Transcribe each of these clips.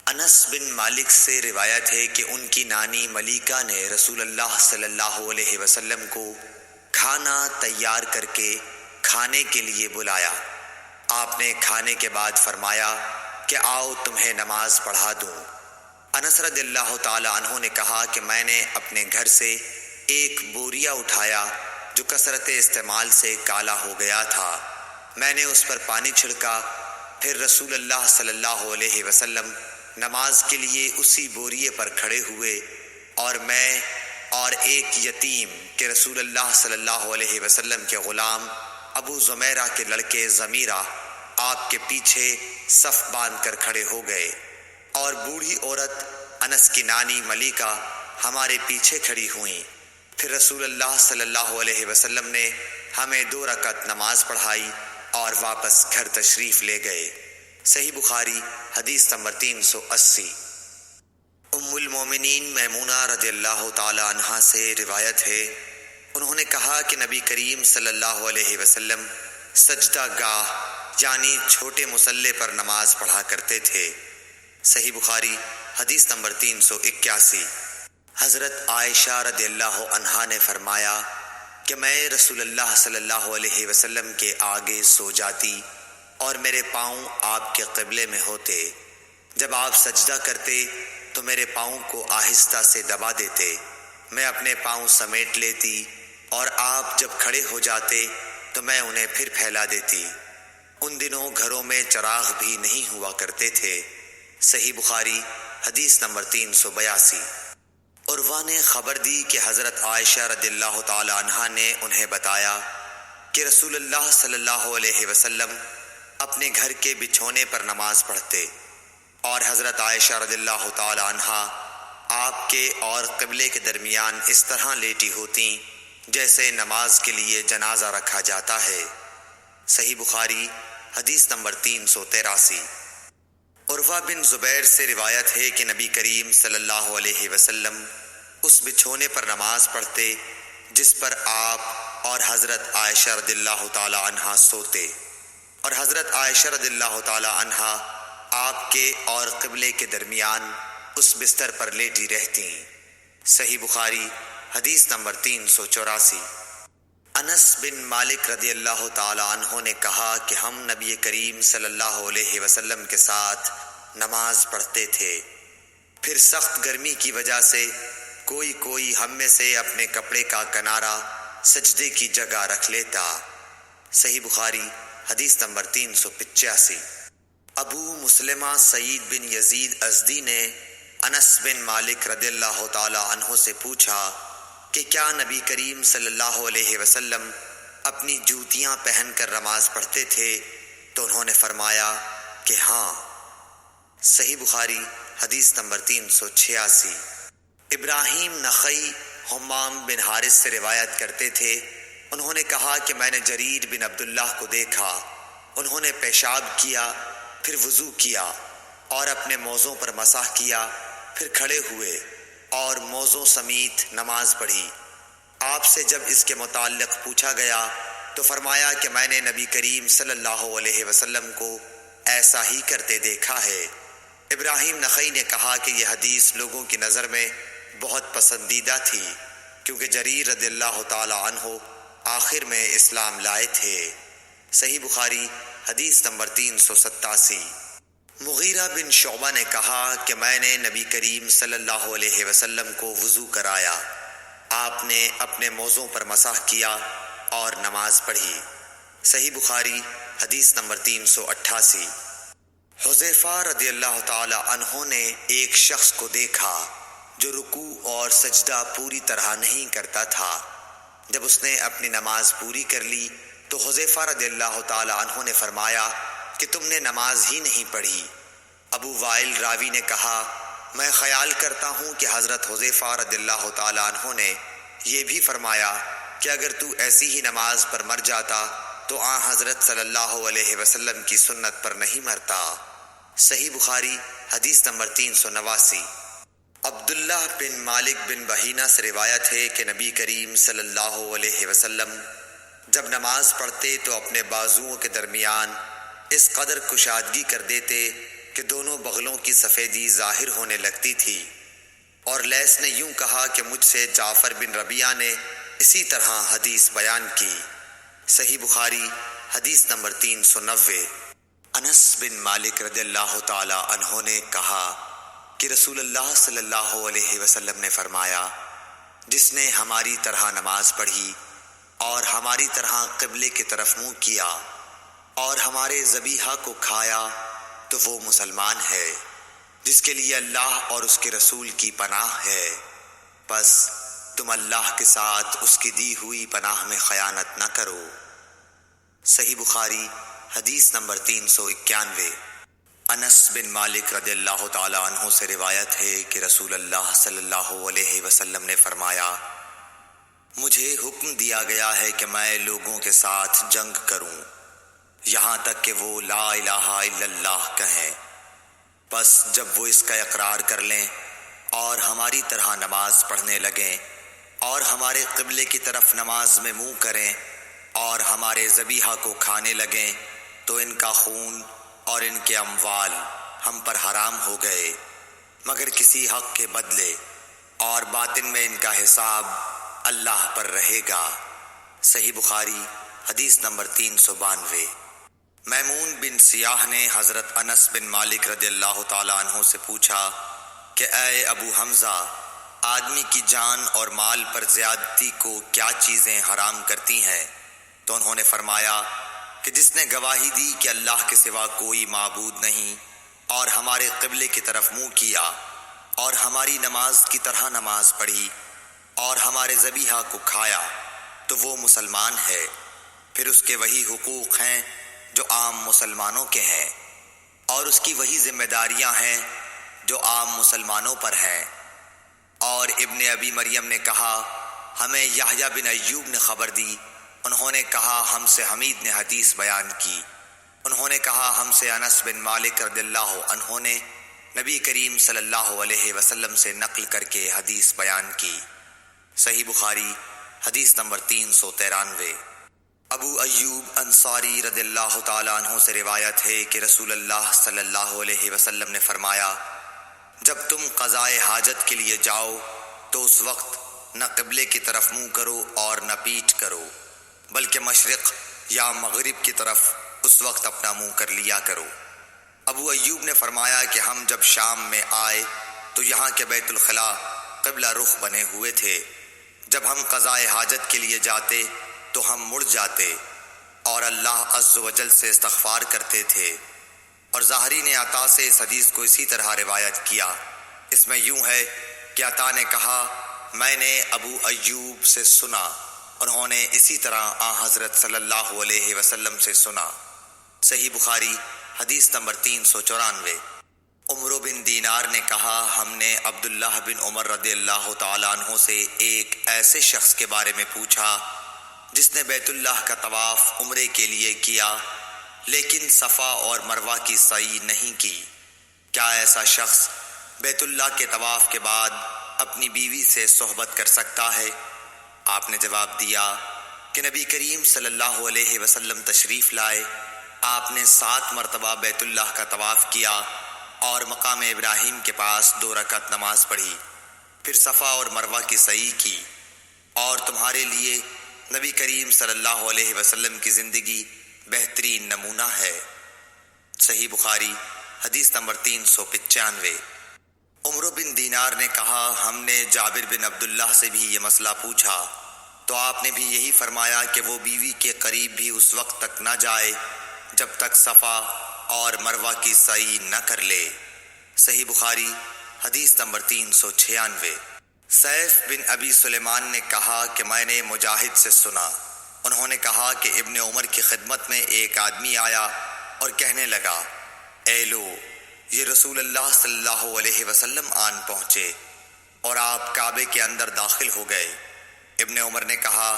انس بن مالک سے روایت ہے کہ ان کی نانی ملیکہ نے رسول اللہ صلی اللہ علیہ وسلم کو کھانا تیار کر کے کھانے کے لیے بلایا۔ آپ نے کھانے کے بعد فرمایا کہ آؤ تمہیں نماز پڑھا دوں۔ انس رضی اللہ تعالی عنہ نے کہا کہ میں نے اپنے گھر سے ایک بوریا اٹھایا جو کثرت استعمال سے کالا ہو گیا تھا۔ میں نے اس پر پانی چھڑکا، پھر رسول اللہ صلی اللہ علیہ وسلم نماز کے لیے اسی بوریے پر کھڑے ہوئے، اور میں اور ایک یتیم کہ رسول اللہ صلی اللہ علیہ وسلم کے غلام ابو زمیرہ کے لڑکے ضمیرہ آپ کے پیچھے صف باندھ کر کھڑے ہو گئے، اور بوڑھی عورت انس کی نانی ملیکہ ہمارے پیچھے کھڑی ہوئیں۔ پھر رسول اللہ صلی اللہ علیہ وسلم نے ہمیں 2 رکعت نماز پڑھائی اور واپس گھر تشریف لے گئے۔ صحیح بخاری حدیث نمبر 380۔ ام المومنین میمونہ رضی اللہ تعالی عنہا سے روایت ہے، انہوں نے کہا کہ نبی کریم صلی اللہ علیہ وسلم سجدہ گاہ یعنی چھوٹے مصلے پر نماز پڑھا کرتے تھے۔ صحیح بخاری حدیث نمبر 381۔ حضرت عائشہ رضی اللہ عنہا نے فرمایا کہ میں رسول اللہ صلی اللہ علیہ وسلم کے آگے سو جاتی اور میرے پاؤں آپ کے قبلے میں ہوتے۔ جب آپ سجدہ کرتے تو میرے پاؤں کو آہستہ سے دبا دیتے، میں اپنے پاؤں سمیٹ لیتی، اور آپ جب کھڑے ہو جاتے تو میں انہیں پھر پھیلا دیتی۔ ان دنوں گھروں میں چراغ بھی نہیں ہوا کرتے تھے۔ صحیح بخاری حدیث نمبر 382۔ عروہ نے خبر دی کہ حضرت عائشہ رضی اللہ تعالی عنہا نے انہیں بتایا کہ رسول اللہ صلی اللہ علیہ وسلم اپنے گھر کے بچھونے پر نماز پڑھتے، اور حضرت عائشہ رضی اللہ تعالی عنہا آپ کے اور قبلے کے درمیان اس طرح لیٹی ہوتیں جیسے نماز کے لیے جنازہ رکھا جاتا ہے۔ صحیح بخاری حدیث نمبر 383۔ عروہ بن زبیر سے روایت ہے کہ نبی کریم صلی اللہ علیہ وسلم اس بچھونے پر نماز پڑھتے جس پر آپ اور حضرت عائشہ رضی اللہ تعالی عنہا سوتے، اور حضرت عائشہ رضی اللہ تعالی عنہا آپ کے اور قبلے کے درمیان اس بستر پر لیٹی رہتیں۔ صحیح بخاری حدیث نمبر 384۔ انس بن مالک رضی اللہ تعالی عنہ نے کہا کہ ہم نبی کریم صلی اللہ علیہ وسلم کے ساتھ نماز پڑھتے تھے، پھر سخت گرمی کی وجہ سے کوئی ہم میں سے اپنے کپڑے کا کنارہ سجدے کی جگہ رکھ لیتا۔ صحیح بخاری حدیث نمبر 385۔ ابو مسلمہ سعید بن یزید ازدی نے انس بن مالک رضی اللہ تعالی عنہ سے پوچھا کہ کیا نبی کریم صلی اللہ علیہ وسلم اپنی جوتیاں پہن کر نماز پڑھتے تھے؟ تو انہوں نے فرمایا کہ ہاں۔ صحیح بخاری حدیث نمبر 386۔ ابراہیم نخعی حمام بن حارث سے روایت کرتے تھے، انہوں نے کہا کہ میں نے جریر بن عبداللہ کو دیکھا، انہوں نے پیشاب کیا، پھر وضو کیا اور اپنے موزوں پر مسح کیا، پھر کھڑے ہوئے اور موزوں سمیت نماز پڑھی۔ آپ سے جب اس کے متعلق پوچھا گیا تو فرمایا کہ میں نے نبی کریم صلی اللہ علیہ وسلم کو ایسا ہی کرتے دیکھا ہے۔ ابراہیم نخعی نے کہا کہ یہ حدیث لوگوں کی نظر میں بہت پسندیدہ تھی، کیونکہ جریر رضی اللہ تعالی عنہ آخر میں اسلام لائے تھے۔ صحیح بخاری حدیث نمبر 387۔ مغیرہ بن شعبہ نے کہا کہ میں نے نبی کریم صلی اللہ علیہ وسلم کو وضو کرایا، آپ نے اپنے موزوں پر مسح کیا اور نماز پڑھی۔ صحیح بخاری حدیث نمبر 388۔ حذیفہ رضی اللہ تعالی عنہ نے ایک شخص کو دیکھا جو رکوع اور سجدہ پوری طرح نہیں کرتا تھا۔ جب اس نے اپنی نماز پوری کر لی تو حذیفہ رضی اللہ تعالی عنہ نے فرمایا کہ تم نے نماز ہی نہیں پڑھی۔ ابو وائل راوی نے کہا میں خیال کرتا ہوں کہ حضرت حذیفہ رضی اللہ تعالی عنہ نے یہ بھی فرمایا کہ اگر تو ایسی ہی نماز پر مر جاتا تو حضرت صلی اللہ علیہ وسلم کی سنت پر نہیں مرتا۔ صحیح بخاری حدیث نمبر 389۔ عبداللہ بن مالک بن بحینہ سے روایت ہے کہ نبی کریم صلی اللہ علیہ وسلم جب نماز پڑھتے تو اپنے بازوؤں کے درمیان اس قدر کشادگی کر دیتے کہ دونوں بغلوں کی سفیدی ظاہر ہونے لگتی تھی۔ اور لیث نے یوں کہا کہ مجھ سے جعفر بن ربیعہ نے اسی طرح حدیث بیان کی۔ صحیح بخاری حدیث نمبر 390۔ انس بن مالک رضی اللہ تعالی عنہ نے کہا کہ رسول اللہ صلی اللہ علیہ وسلم نے فرمایا، جس نے ہماری طرح نماز پڑھی اور ہماری طرح قبلے کی طرف منہ کیا اور ہمارے ذبیحہ کو کھایا تو وہ مسلمان ہے، جس کے لیے اللہ اور اس کے رسول کی پناہ ہے۔ بس تم اللہ کے ساتھ اس کی دی ہوئی پناہ میں خیانت نہ کرو۔ صحیح بخاری حدیث نمبر 391۔ انس بن مالک رضی اللہ تعالی عنہ سے روایت ہے کہ رسول اللہ صلی اللہ علیہ وسلم نے فرمایا، مجھے حکم دیا گیا ہے کہ میں لوگوں کے ساتھ جنگ کروں یہاں تک کہ وہ لا الہ الا اللہ کہیں۔ بس جب وہ اس کا اقرار کر لیں اور ہماری طرح نماز پڑھنے لگیں اور ہمارے قبلے کی طرف نماز میں منہ کریں اور ہمارے ذبیحہ کو کھانے لگیں تو ان کا خون اور ان کے اموال ہم پر حرام ہو گئے مگر کسی حق کے بدلے، اور باطن میں ان کا حساب اللہ پر رہے گا۔ صحیح بخاری حدیث نمبر 392۔ میمون بن سیاح نے حضرت انس بن مالک رضی اللہ تعالی عنہ سے پوچھا کہ اے ابو حمزہ، آدمی کی جان اور مال پر زیادتی کو کیا چیزیں حرام کرتی ہیں؟ تو انہوں نے فرمایا کہ جس نے گواہی دی کہ اللہ کے سوا کوئی معبود نہیں اور ہمارے قبلے کی طرف منہ کیا اور ہماری نماز کی طرح نماز پڑھی اور ہمارے ذبیحہ کو کھایا تو وہ مسلمان ہے۔ پھر اس کے وہی حقوق ہیں جو عام مسلمانوں کے ہیں، اور اس کی وہی ذمہ داریاں ہیں جو عام مسلمانوں پر ہیں۔ اور ابن ابی مریم نے کہا، ہمیں یحییٰ بن ایوب نے خبر دی، انہوں نے کہا ہم سے حمید نے حدیث بیان کی، انہوں نے کہا ہم سے انس بن مالک رضی اللہ عنہ نے نبی کریم صلی اللہ علیہ وسلم سے نقل کر کے حدیث بیان کی۔ صحیح بخاری حدیث نمبر 393۔ ابو ایوب انصاری رضی اللہ تعالی عنہ سے روایت ہے کہ رسول اللہ صلی اللہ علیہ وسلم نے فرمایا، جب تم قضائے حاجت کے لیے جاؤ تو اس وقت نہ قبلے کی طرف منہ کرو اور نہ پیٹھ کرو، بلکہ مشرق یا مغرب کی طرف اس وقت اپنا منہ کر لیا کرو۔ ابو ایوب نے فرمایا کہ ہم جب شام میں آئے تو یہاں کے بیت الخلا قبلہ رخ بنے ہوئے تھے۔ جب ہم قضائے حاجت کے لیے جاتے تو ہم مڑ جاتے اور اللہ عز و جل سے استغفار کرتے تھے۔ اور ظاہری نے عطا سے اس حدیث کو اسی طرح روایت کیا۔ اس میں یوں ہے کہ عطا نے کہا، میں نے ابو ایوب سے سنا، انہوں نے اسی طرح حضرت صلی اللہ علیہ وسلم سے سنا۔ صحیح بخاری حدیث نمبر 394۔ عمرو بن دینار نے کہا، ہم نے عبداللہ بن عمر رضی اللہ تعالیٰ عنہ سے ایک ایسے شخص کے بارے میں پوچھا جس نے بیت اللہ کا طواف عمرے کے لیے کیا لیکن صفا اور مروہ کی سعی نہیں کی، کیا ایسا شخص بیت اللہ کے طواف کے بعد اپنی بیوی سے صحبت کر سکتا ہے؟ آپ نے جواب دیا کہ نبی کریم صلی اللہ علیہ وسلم تشریف لائے، آپ نے 7 مرتبہ بیت اللہ کا طواف کیا اور مقام ابراہیم کے پاس 2 رکعت نماز پڑھی، پھر صفا اور مروہ کی سعی کی، اور تمہارے لیے نبی کریم صلی اللہ علیہ وسلم کی زندگی بہترین نمونہ ہے۔ صحیح بخاری حدیث نمبر 395۔ عمرو بن دینار نے کہا، ہم نے جابر بن عبداللہ سے بھی یہ مسئلہ پوچھا تو آپ نے بھی یہی فرمایا کہ وہ بیوی کے قریب بھی اس وقت تک نہ جائے جب تک صفا اور مروہ کی سعی نہ کر لے۔ صحیح بخاری حدیث نمبر 396۔ سیف بن ابی سلیمان نے کہا کہ میں نے مجاہد سے سنا، انہوں نے کہا کہ ابن عمر کی خدمت میں ایک آدمی آیا اور کہنے لگا، اے لو، یہ رسول اللہ صلی اللہ علیہ وسلم آن پہنچے اور آپ کعبے کے اندر داخل ہو گئے۔ ابن عمر نے کہا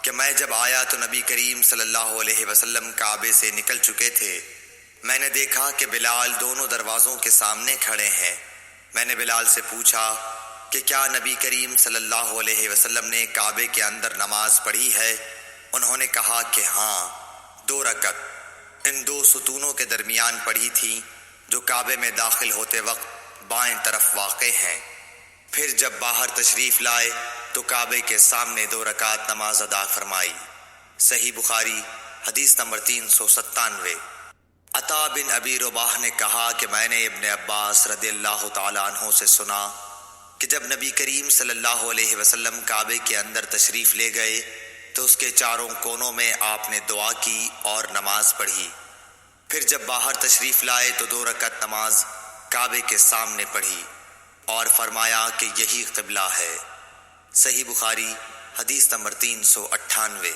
کہ میں جب آیا تو نبی کریم صلی اللہ علیہ وسلم کعبے سے نکل چکے تھے۔ میں نے دیکھا کہ بلال دونوں دروازوں کے سامنے کھڑے ہیں۔ میں نے بلال سے پوچھا کہ کیا نبی کریم صلی اللہ علیہ وسلم نے کعبے کے اندر نماز پڑھی ہے؟ انہوں نے کہا کہ ہاں، 2 رکعت ان 2 ستونوں کے درمیان پڑھی تھی جو کعبے میں داخل ہوتے وقت بائیں طرف واقع ہیں۔ پھر جب باہر تشریف لائے تو کعبے کے سامنے 2 رکعت نماز ادا فرمائی۔ صحیح بخاری حدیث نمبر 397۔ عطا بن ابی رباح نے کہا کہ میں نے ابن عباس رضی اللہ تعالیٰ عنہ سے سنا کہ جب نبی کریم صلی اللہ علیہ وسلم کعبے کے اندر تشریف لے گئے تو اس کے چاروں کونوں میں آپ نے دعا کی اور نماز پڑھی۔ پھر جب باہر تشریف لائے تو 2 رکعت نماز کعبے کے سامنے پڑھی اور فرمایا کہ یہی قبلہ ہے۔ صحیح بخاری حدیث نمبر 398۔